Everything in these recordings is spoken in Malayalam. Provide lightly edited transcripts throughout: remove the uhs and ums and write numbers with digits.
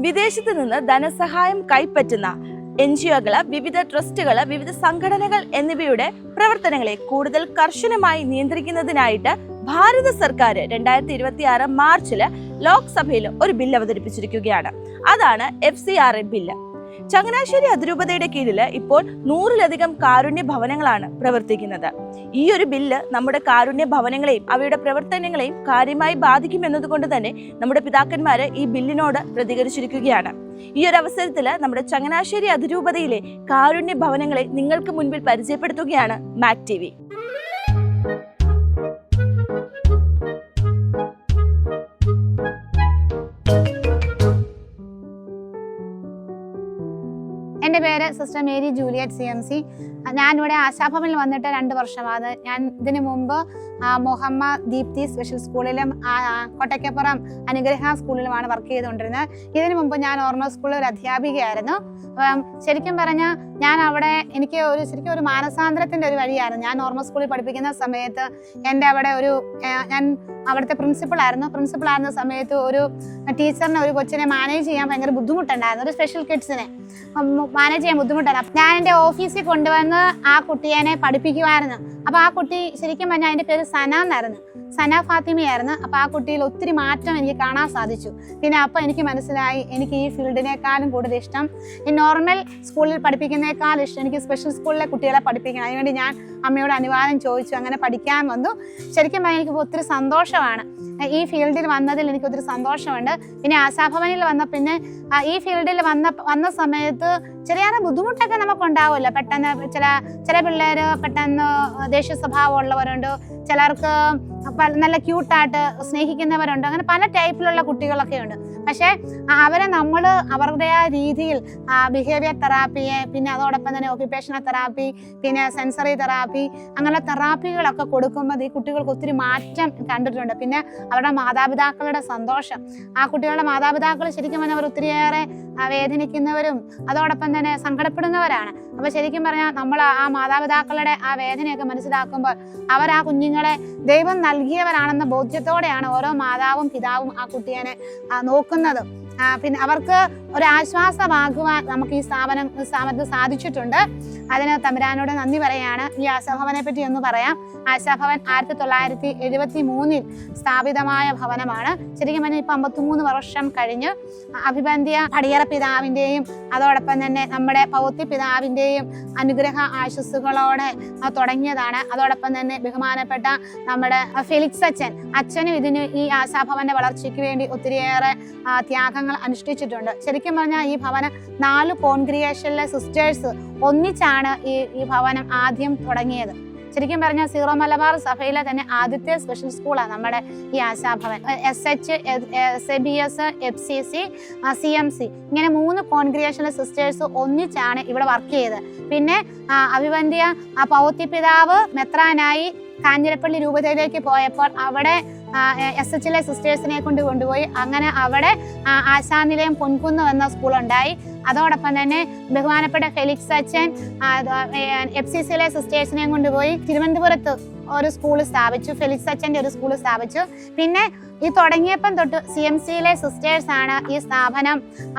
വിദേശത്ത് നിന്ന് ധനസഹായം കൈപ്പറ്റുന്ന NGO-കൾ, വിവിധ ട്രസ്റ്റുകൾ, വിവിധ സംഘടനകൾ എന്നിവയുടെ പ്രവർത്തനങ്ങളെ കൂടുതൽ കർശനമായി നിയന്ത്രിക്കുന്നതിനായിട്ട് ഭാരത സർക്കാർ 2026 മാർച്ചില് ലോക്സഭയിൽ ഒരു ബില്ല് അവതരിപ്പിച്ചിരിക്കുകയാണ്. അതാണ് FCRA ബില്ല്. ചങ്ങനാശ്ശേരി അതിരൂപതയുടെ കീഴിൽ ഇപ്പോൾ 100-ലധികം കാരുണ്യ ഭവനങ്ങളാണ് പ്രവർത്തിക്കുന്നത്. ഈ ഒരു ബില്ല് നമ്മുടെ കാരുണ്യ ഭവനങ്ങളെയും അവയുടെ പ്രവർത്തനങ്ങളെയും കാര്യമായി ബാധിക്കുമെന്നതുകൊണ്ട് തന്നെ നമ്മുടെ പിതാക്കന്മാര് ഈ ബില്ലിനോട് പ്രതികരിച്ചിരിക്കുകയാണ്. ഈ ഒരു അവസരത്തിൽ നമ്മുടെ ചങ്ങനാശ്ശേരി അതിരൂപതയിലെ കാരുണ്യ ഭവനങ്ങളെ നിങ്ങൾക്ക് മുൻപിൽ പരിചയപ്പെടുത്തുകയാണ് മാക് TV. എൻ്റെ പേര് സിസ്റ്റർ മേരി ജൂലിയറ്റ് CMC. ഞാനിവിടെ ആശാഭവനിൽ വന്നിട്ട് 2 വർഷമാണ്. ഞാൻ ഇതിനു മുമ്പ് മുഹമ്മദ് ദീപ്തി സ്പെഷ്യൽ സ്കൂളിലും കൊട്ടയ്ക്കപ്പുറം അനുഗ്രഹ സ്കൂളിലുമാണ് വർക്ക് ചെയ്തുകൊണ്ടിരുന്നത്. ഇതിനു മുമ്പ് ഞാൻ ഓർമ്മ സ്കൂളിൽ ഒരു അധ്യാപികയായിരുന്നു. ശരിക്കും പറഞ്ഞാൽ ഞാൻ അവിടെ എനിക്ക് ശരിക്കും ഒരു മാനസാന്തരത്തിൻ്റെ ഒരു വഴിയായിരുന്നു. ഞാൻ ഓർമ്മ സ്കൂളിൽ പഠിപ്പിക്കുന്ന സമയത്ത് എൻ്റെ അവിടെ ഞാൻ അവിടുത്തെ പ്രിൻസിപ്പളായിരുന്ന സമയത്ത് ഒരു ടീച്ചറിനെ ഒരു കൊച്ചിനെ മാനേജ് ചെയ്യാൻ ഭയങ്കര ബുദ്ധിമുട്ടുണ്ടായിരുന്നു. ഒരു സ്പെഷ്യൽ കിഡ്സിനെ മാനേജ് ചെയ്യാൻ ബുദ്ധിമുട്ടായിരുന്നു. ഞാൻ എൻ്റെ ഓഫീസിൽ കൊണ്ടുവന്ന് ആ കുട്ടിയെ പഠിപ്പിക്കുമായിരുന്നു. അപ്പോൾ ആ കുട്ടി ശരിക്കും പറഞ്ഞാൽ അതിൻ്റെ പേര് സന എന്നായിരുന്നു, സന ഫാത്തിമയായിരുന്നു. അപ്പോൾ ആ കുട്ടിയിൽ ഒത്തിരി മാറ്റം എനിക്ക് കാണാൻ സാധിച്ചു. പിന്നെ അപ്പോൾ എനിക്ക് മനസ്സിലായി എനിക്ക് ഈ ഫീൽഡിനേക്കാളും കൂടുതൽ ഇഷ്ടം ഈ നോർമൽ സ്കൂളിൽ പഠിപ്പിക്കുന്നതിനേക്കാൾ ഇഷ്ടം എനിക്ക് സ്പെഷ്യൽ സ്കൂളിലെ കുട്ടികളെ പഠിപ്പിക്കണം. അതിനുവേണ്ടി ഞാൻ അമ്മയോട് അനുവാദം ചോദിച്ചു, അങ്ങനെ പഠിക്കാൻ വന്നു. ശരിക്കും പറഞ്ഞാൽ എനിക്ക് ഒത്തിരി സന്തോഷമാണ് ഈ ഫീൽഡിൽ വന്നതിൽ. എനിക്ക് ഒത്തിരി സന്തോഷമുണ്ട്. പിന്നെ ആശാഭവനിൽ പിന്നെ ഈ ഫീൽഡിൽ വന്ന സമയത്ത് ചെറിയ ബുദ്ധിമുട്ടൊക്കെ നമുക്കുണ്ടാവുമല്ലോ. പെട്ടെന്ന് ചില പിള്ളേർ പെട്ടെന്ന് ദേഷ്യ സ്വഭാവമുള്ളവരുണ്ട്, ചിലർക്ക് നല്ല ക്യൂട്ടായിട്ട് സ്നേഹിക്കുന്നവരുണ്ട്. അങ്ങനെ പല ടൈപ്പിലുള്ള കുട്ടികളൊക്കെ ഉണ്ട്. പക്ഷേ അവരെ നമ്മൾ അവരുടെ ആ രീതിയിൽ ബിഹേവിയർ തെറാപ്പിയെ, പിന്നെ അതോടൊപ്പം തന്നെ ഒക്യുപേഷണൽ തെറാപ്പി, പിന്നെ സെൻസറി തെറാപ്പി, അങ്ങനെ തെറാപ്പികളൊക്കെ കൊടുക്കുമ്പോൾ ഈ കുട്ടികൾക്ക് ഒത്തിരി മാറ്റം കണ്ടിട്ടുണ്ട്. പിന്നെ അവരുടെ മാതാപിതാക്കളുടെ സന്തോഷം, ആ കുട്ടികളുടെ മാതാപിതാക്കൾ ശരിക്കും പറഞ്ഞാൽ അവർ ഒത്തിരിയേറെ വേദനിക്കുന്നവരും അതോടൊപ്പം തന്നെ സങ്കടപ്പെടുന്നവരാണ്. അപ്പോൾ ശരിക്കും പറഞ്ഞാൽ നമ്മൾ ആ മാതാപിതാക്കളുടെ ആ വേദനയൊക്കെ മനസ്സിലാക്കുമ്പോൾ അവർ ആ കുഞ്ഞുങ്ങളെ ദൈവം നൽകിയവരാണെന്ന ബോധ്യത്തോടെയാണ് ഓരോ മാതാവും പിതാവും ആ കുട്ടിയെ നോക്കുന്നത്. പിന്നെ അവർക്ക് ഒരു ആശ്വാസമാകുവാൻ നമുക്ക് ഈ സ്ഥാപനത്തിൽ സാധിച്ചിട്ടുണ്ട്. അതിന് തമ്പുരാനോട് നന്ദി പറയാണ്. ഈ ആശാഭവനെ പറ്റി ഒന്ന് പറയാം. ആശാഭവൻ 1973 സ്ഥാപിതമായ ഭവനമാണ്. ശരിക്കും പറഞ്ഞാൽ ഇപ്പം 53 വർഷം കഴിഞ്ഞ് അഭിബന്ധ്യ പടിയറ പിതാവിൻ്റെയും അതോടൊപ്പം തന്നെ നമ്മുടെ പൗത്യ പിതാവിൻ്റെയും അനുഗ്രഹ ആശസ്സുകളോടെ തുടങ്ങിയതാണ്. അതോടൊപ്പം തന്നെ ബഹുമാനപ്പെട്ട നമ്മുടെ ഫെലിക്സ് അച്ഛനും ഈ ആശാഭവന്റെ വളർച്ചയ്ക്ക് വേണ്ടി ഒത്തിരിയേറെ ത്യാഗങ്ങൾ അനുഷ്ഠിച്ചിട്ടുണ്ട്. ശരിക്കും പറഞ്ഞാൽ ഈ ഭവനം 4 കോൺഗ്രിഗേഷനിലെ സിസ്റ്റേഴ്സ് ഒന്നിച്ചാണ് ഈ ഭവനം ആദ്യം തുടങ്ങിയത്. ശരിക്കും പറഞ്ഞാൽ സീറോ മലബാർ സഭയിലെ തന്നെ ആദ്യത്തെ സ്പെഷ്യൽ സ്കൂളാണ് നമ്മുടെ ഈ Asha Bhavan. SH, SABS, FCC, CMC ഇങ്ങനെ 3 കോൺഗ്രിഗേഷനിലെ സിസ്റ്റേഴ്സ് ഒന്നിച്ചാണ് ഇവിടെ വർക്ക് ചെയ്തത്. പിന്നെ അഭിവന്ധ്യ പൗത്യ പിതാവ് മെത്രാനായി കാഞ്ഞിരപ്പള്ളി രൂപതയിലേക്ക് പോയപ്പോൾ അവിടെ SHലെ സിസ്റ്റേഴ്സിനെ കൊണ്ടുപോയി. അങ്ങനെ അവിടെ ആശാനിലയം പൊൻകുന്ന് എന്ന സ്കൂളുണ്ടായി. അതോടൊപ്പം തന്നെ ബഹുമാനപ്പെട്ട ഫെലിക്സ് അച്ഛൻ FCCലെ സിസ്റ്റേഴ്സിനെയും കൊണ്ടുപോയി തിരുവനന്തപുരത്ത് ഒരു സ്കൂൾ സ്ഥാപിച്ചു. ഫെലിക്സ് അച്ഛൻ്റെ ഒരു സ്കൂൾ സ്ഥാപിച്ചു. പിന്നെ ഈ തുടങ്ങിയപ്പം തൊട്ട് CMCയിലെ സിസ്റ്റേഴ്സ് ആണ് ഈ സ്ഥാപനം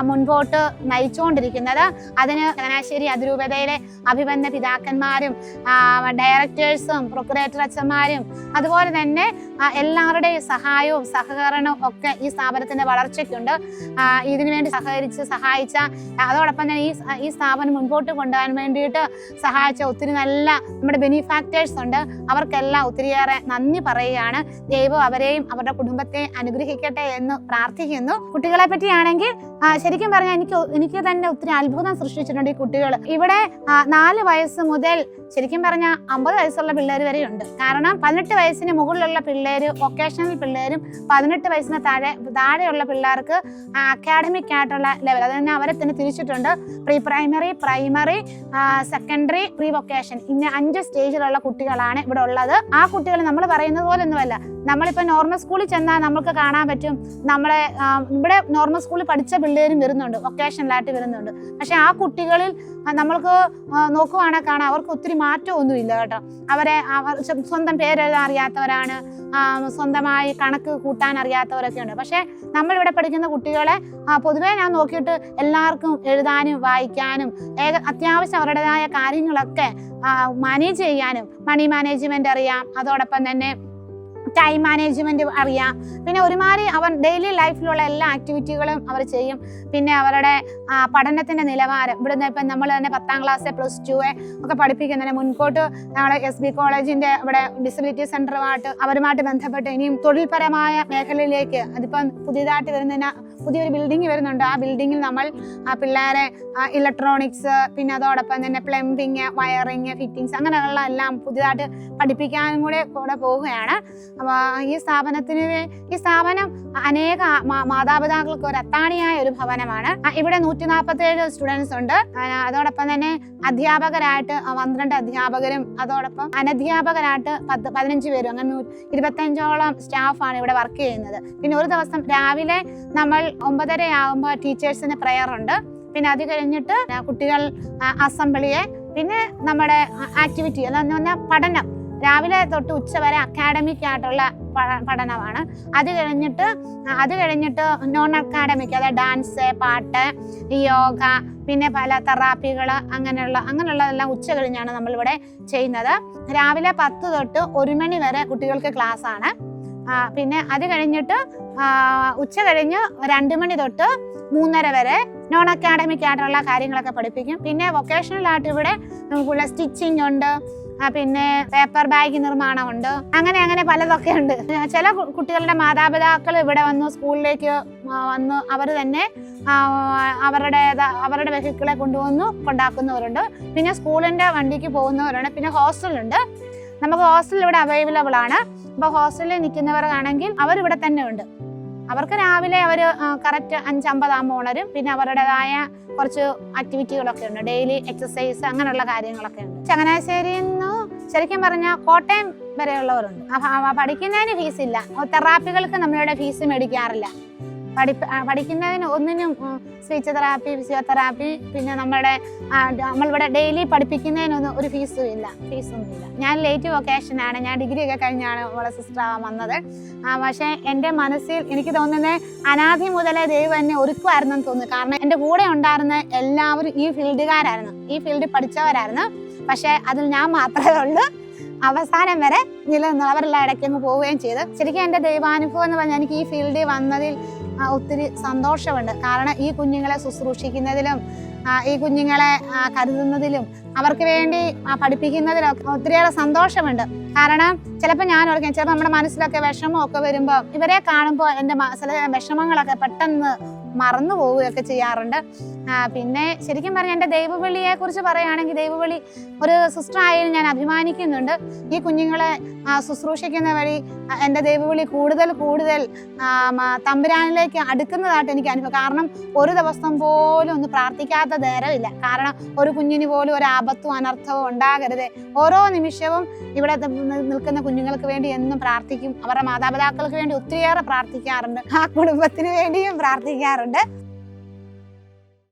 മുൻപോട്ട് നയിച്ചുകൊണ്ടിരിക്കുന്നത്. അതിന് ചങ്ങനാശ്ശേരി അതിരൂപതയിലെ അഭിബന്ധ പിതാക്കന്മാരും ഡയറക്ടേഴ്സും പ്രൊക്കുറേറ്റർ അച്ഛന്മാരും അതുപോലെ തന്നെ എല്ലാവരുടെയും സഹായവും സഹകരണവും ഒക്കെ ഈ സ്ഥാപനത്തിന്റെ വളർച്ചയ്ക്കുണ്ട്. ഇതിനുവേണ്ടി സഹായിച്ച അതോടൊപ്പം തന്നെ ഈ സ്ഥാപനം മുൻപോട്ട് കൊണ്ടുപോകാൻ വേണ്ടിയിട്ട് സഹായിച്ച ഒത്തിരി നല്ല നമ്മുടെ ബെനിഫാക്ടേഴ്സ് ഉണ്ട്. അവർക്കെല്ലാം ഒത്തിരിയേറെ നന്ദി പറയുകയാണ്. ദൈവം അവരെയും അവരുടെ കുടുംബത്തെ അനുഗ്രഹിക്കട്ടെ എന്ന് പ്രാർത്ഥിക്കുന്നു. കുട്ടികളെ പറ്റിയാണെങ്കിൽ ശരിക്കും പറഞ്ഞാൽ എനിക്ക് തന്നെ ഒത്തിരി അത്ഭുതം സൃഷ്ടിച്ചിട്ടുണ്ട് ഈ കുട്ടികൾ. ഇവിടെ 4 വയസ്സ് മുതൽ ശരിക്കും പറഞ്ഞാൽ 50 വയസ്സുള്ള പിള്ളേർ വരെയുണ്ട്. കാരണം 18 വയസ്സിന് മുകളിലുള്ള പിള്ളേര്, വൊക്കേഷണൽ പിള്ളേരും 18 വയസ്സിന് താഴെയുള്ള പിള്ളേർക്ക് അക്കാഡമിക് ആയിട്ടുള്ള ലെവൽ, അത് തന്നെ അവരെ തന്നെ തിരിച്ചിട്ടുണ്ട്. Pre primary, secondary, pre vocation ഇങ്ങനെ 5 സ്റ്റേജിലുള്ള കുട്ടികളാണ് ഇവിടെ ഉള്ളത്. ആ കുട്ടികൾ നമ്മൾ പറയുന്നത് പോലെ ഒന്നുമല്ല, നമ്മളിപ്പോൾ നോർമൽ സ്കൂളിൽ ചെന്നാൽ നമുക്ക് കാണാൻ പറ്റും, നമ്മളെ ഇവിടെ നോർമൽ സ്കൂളിൽ പഠിച്ച പിള്ളേരും വരുന്നുണ്ട്, വൊക്കേഷണലായിട്ട് വരുന്നുണ്ട്. പക്ഷെ ആ കുട്ടികളിൽ നമ്മൾക്ക് നോക്കുവാണെങ്കിൽ കാണാം അവർക്ക് ഒത്തിരി മാറ്റമൊന്നുമില്ല കേട്ടോ. അവരെ സ്വന്തം പേരെഴുതാൻ അറിയാത്തവരാണ്, സ്വന്തമായി കണക്ക് കൂട്ടാൻ അറിയാത്തവരൊക്കെ ഉണ്ട്. പക്ഷേ നമ്മളിവിടെ പഠിക്കുന്ന കുട്ടികളെ പൊതുവേ ഞാൻ നോക്കിയിട്ട് എല്ലാവർക്കും എഴുതാനും വായിക്കാനും അത്യാവശ്യം അവരുടേതായ കാര്യങ്ങളൊക്കെ മാനേജ് ചെയ്യാനും മണി മാനേജ്മെന്റ് അറിയാം, അതോടൊപ്പം തന്നെ ടൈം മാനേജ്മെന്റ് അറിയാം. പിന്നെ ഒരുമാതിരി അവർ ഡെയിലി ലൈഫിലുള്ള എല്ലാ ആക്ടിവിറ്റികളും അവർ ചെയ്യും. പിന്നെ അവരുടെ പഠനത്തിന്റെ നിലവാരം ഇവിടുന്ന് ഇപ്പം നമ്മൾ തന്നെ 10ാം ക്ലാസ് +2 ഒക്കെ പഠിപ്പിക്കുന്നതിന് മുൻപോട്ട് നമ്മളെ SB കോളേജിന്റെ ഇവിടെ ഡിസബിലിറ്റി സെന്ററുമായിട്ട് അവരുമായിട്ട് ബന്ധപ്പെട്ട് ഇനിയും തൊഴിൽപരമായ മേഖലയിലേക്ക് അതിപ്പം പുതിയതായിട്ട് വരുന്നതിന് പുതിയൊരു ബിൽഡിംഗ് വരുന്നുണ്ട്. ആ ബിൽഡിങ്ങിൽ നമ്മൾ പിള്ളേരെ ഇലക്ട്രോണിക്സ്, പിന്നെ അതോടൊപ്പം തന്നെ പ്ലംബിങ്, വയറിങ്, ഫിറ്റിങ്സ് അങ്ങനെയുള്ള എല്ലാം പുതിയതായിട്ട് പഠിപ്പിക്കാനും കൂടെ പോവുകയാണ്. ഈ സ്ഥാപനം അനേക മാതാപിതാക്കൾക്ക് ഒരു അത്താണിയായ ഒരു ഭവനമാണ്. ഇവിടെ 147 സ്റ്റുഡൻസ് ഉണ്ട്. അതോടൊപ്പം തന്നെ അധ്യാപകരായിട്ട് 12 അധ്യാപകരും അതോടൊപ്പം അനധ്യാപകരായിട്ട് 15 പേരും, അങ്ങനെ 25ഓളം സ്റ്റാഫാണ് ഇവിടെ വർക്ക് ചെയ്യുന്നത്. പിന്നെ ഒരു ദിവസം രാവിലെ നമ്മൾ 9:30 ആകുമ്പോൾ ടീച്ചേഴ്സിന് പ്രെയർ ഉണ്ട്. പിന്നെ അത് കഴിഞ്ഞിട്ട് കുട്ടികൾ അസംബ്ലിയെ, പിന്നെ നമ്മുടെ ആക്ടിവിറ്റി എന്ന് പറഞ്ഞാൽ പഠനം രാവിലെ തൊട്ട് ഉച്ച വരെ അക്കാഡമിക് ആയിട്ടുള്ള പഠനമാണ്. അത് കഴിഞ്ഞിട്ട് നോൺ അക്കാഡമിക്, അതായത് ഡാൻസ്, പാട്ട്, യോഗ, പിന്നെ പല തെറാപ്പികൾ അങ്ങനെയുള്ളതെല്ലാം ഉച്ച കഴിഞ്ഞാണ് നമ്മളിവിടെ ചെയ്യുന്നത്. രാവിലെ 10 തൊട്ട് 1 മണി വരെ കുട്ടികൾക്ക് ക്ലാസ് ആണ്. പിന്നെ അത് കഴിഞ്ഞിട്ട് ഉച്ച കഴിഞ്ഞ് 2 മണി തൊട്ട് 3:30 വരെ നോൺ അക്കാഡമിക് ആയിട്ടുള്ള കാര്യങ്ങളൊക്കെ പഠിപ്പിക്കും. പിന്നെ വൊക്കേഷണൽ ആയിട്ട് ഇവിടെ നമുക്കുള്ള സ്റ്റിച്ചിങ് ഉണ്ട്, പിന്നെ പേപ്പർ ബാഗ് നിർമ്മാണമുണ്ട്, അങ്ങനെ പലതൊക്കെ ഉണ്ട്. ചില കുട്ടികളുടെ മാതാപിതാക്കൾ ഇവിടെ വന്ന് സ്കൂളിലേക്ക് വന്ന് അവർ തന്നെ അവരുടെ വെഹിക്കിളെ കൊണ്ടാക്കുന്നവരുണ്ട്. പിന്നെ സ്കൂളിന്റെ വണ്ടിക്ക് പോകുന്നവരുണ്ട്. പിന്നെ ഹോസ്റ്റലുണ്ട്. നമുക്ക് ഹോസ്റ്റൽ ഇവിടെ അവൈലബിൾ ആണ്. അപ്പോൾ ഹോസ്റ്റലിൽ നിൽക്കുന്നവർക്കാണെങ്കിൽ അവരിവിടെ തന്നെ ഉണ്ട്. അവർക്ക് രാവിലെ അവർ കറക്റ്റ് 5:50 ആകുമ്പോൾ ഉണരും. പിന്നെ അവരുടേതായ കുറച്ച് ആക്ടിവിറ്റികളൊക്കെ ഉണ്ട്, ഡെയിലി എക്സസൈസ് അങ്ങനെയുള്ള കാര്യങ്ങളൊക്കെ ഉണ്ട്. ചങ്ങനാശ്ശേരിയിൽ നിന്ന് ശരിക്കും പറഞ്ഞാൽ കോട്ടയം വരെയുള്ളവരുണ്ട്. പഠിക്കുന്നതിന് ഫീസില്ല. തെറാപ്പികൾക്ക് നമ്മളിവിടെ ഫീസ് മേടിക്കാറില്ല. പഠിക്കുന്നതിന് ഒന്നിനും സ്പീച്ച് തെറാപ്പി, ഫിസിയോതെറാപ്പി, പിന്നെ നമ്മളിവിടെ ഡെയിലി പഠിപ്പിക്കുന്നതിനൊന്നും ഒരു ഫീസൊന്നുമില്ല. ഞാൻ ലേറ്റ് വൊക്കേഷനാണ്. ഞാൻ ഡിഗ്രി ഒക്കെ കഴിഞ്ഞാണ് അവളെ സിസ്റ്റർ ആവാൻ വന്നത്. പക്ഷേ എൻ്റെ മനസ്സിൽ എനിക്ക് തോന്നുന്നത് അനാദി മുതലേ ദൈവം എന്നെ ഒരുക്കുമായിരുന്നെന്ന് തോന്നുന്നു. കാരണം എൻ്റെ കൂടെ ഉണ്ടായിരുന്ന എല്ലാവരും ഈ ഫീൽഡുകാരായിരുന്നു, ഈ ഫീൽഡിൽ പഠിച്ചവരായിരുന്നു. പക്ഷേ അതിൽ ഞാൻ മാത്രമേ ഉള്ളൂ അവസാനം വരെ നിലനിന്ന്. അവരെല്ലാം ഇടയ്ക്കങ്ങ് പോവുകയും ചെയ്തു. ശരിക്കും എൻ്റെ ദൈവാനുഭവം എന്ന് പറഞ്ഞാൽ എനിക്ക് ഈ ഫീൽഡിൽ വന്നതിൽ ഒത്തിരി സന്തോഷമുണ്ട്. കാരണം ഈ കുഞ്ഞുങ്ങളെ ശുശ്രൂഷിക്കുന്നതിലും ഈ കുഞ്ഞുങ്ങളെ കരുതുന്നതിലും അവർക്ക് വേണ്ടി പഠിപ്പിക്കുന്നതിലൊക്കെ ഒത്തിരിയേറെ സന്തോഷമുണ്ട്. കാരണം ചിലപ്പോൾ ഞാൻ ഓർക്കും, ചിലപ്പോൾ നമ്മുടെ മനസ്സിലൊക്കെ വിഷമമൊക്കെ വരുമ്പോൾ ഇവരെ കാണുമ്പോൾ എൻ്റെ ചില വിഷമങ്ങളൊക്കെ പെട്ടെന്ന് മറന്നു പോവുകയൊക്കെ ചെയ്യാറുണ്ട്. പിന്നെ ശരിക്കും പറഞ്ഞാൽ എൻ്റെ ദൈവവിളിയെ കുറിച്ച് പറയുകയാണെങ്കിൽ, ദൈവവിളി ഒരു സിസ്റ്റർ ആയാലും ഞാൻ അഭിമാനിക്കുന്നുണ്ട്. ഈ കുഞ്ഞുങ്ങളെ ശുശ്രൂഷിക്കുന്ന വഴി എൻ്റെ ദൈവവിളി കൂടുതൽ തമ്പുരാനിലേക്ക് അടുക്കുന്നതായിട്ട് എനിക്ക് അനുഭവം. കാരണം ഒരു ദിവസം പോലും ഒന്ന് പ്രാർത്ഥിക്കാത്ത നേരമില്ല. കാരണം ഒരു കുഞ്ഞിന് പോലും ഒരു ആപത്തും അനർത്ഥവും ഉണ്ടാകരുത്. ഓരോ നിമിഷവും ഇവിടെ നിൽക്കുന്ന കുഞ്ഞുങ്ങൾക്ക് വേണ്ടി എന്നും പ്രാർത്ഥിക്കും. അവരുടെ മാതാപിതാക്കൾക്ക് വേണ്ടി ഒത്തിരിയേറെ പ്രാർത്ഥിക്കാറുണ്ട്. ആ കുടുംബത്തിന് വേണ്ടിയും പ്രാർത്ഥിക്കാറുണ്ട്.